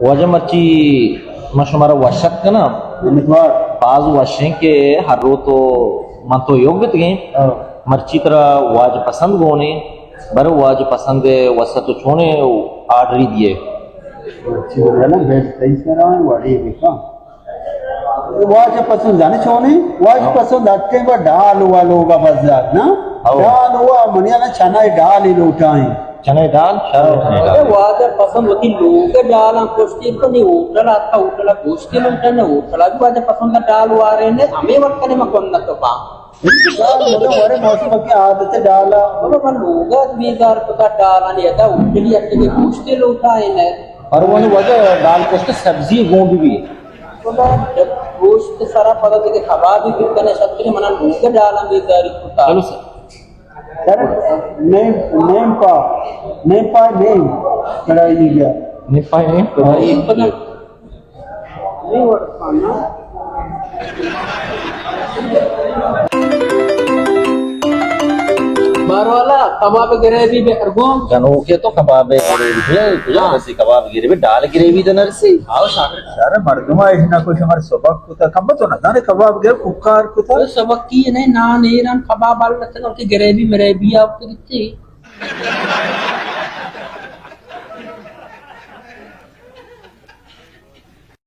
वजह मर्ची मशमारा वशक का ना बाज वशें के हर रो तो मन तो योग्य थे मर्ची तरह वाज पसंद गोने बर वाज पसंद वसा तो छोने आर्डर दिए वाज पसंद जाने छोने वाज पसंद हटके बा डाल हुआ लोगा बाजार ना डाल हुआ मनिया ना छना डाल ही लोटाएं चने दाल अरे वाजा पसंद होती लोग डाल कोष्टी तो नहीं होटल आता होटल कोष्टी लोग ना होटल भी वाजा पसंद डाल वारे ने हमें वक्त करने में कौन ना तो पा बड़े मौसम की आदत डाला बोलो मन लोग बीजार पता डाल नहीं आता होटल या के कोष्टी लोग आए ने और वो वजह दाल कोष्ट सब्जी गोंद भी बोला जब गोश्त सारा पता थे कि कबाब भी करने सकते हैं मना लोग डाल बीजारी पता चलो सर नेम कढ़ाई ली गया निपाई नहीं तो भाई पता नहीं वो खाना बारवाला कबाब ग्रेवी बे अर्गोम गनो के तो कबाब ग्रेवी है तुझे वैसे कबाब ग्रेवी दाल ग्रेवी तो नरसी आओ शाकर सारे मर्दमा इतना कुछ हमारे सबक कुता कम तो ना जाने कबाब गया कुकार कुता तो सबक की नहीं ना कबाब वाला लगता है उनकी ग्रेवी मरेबी आप तो कितनी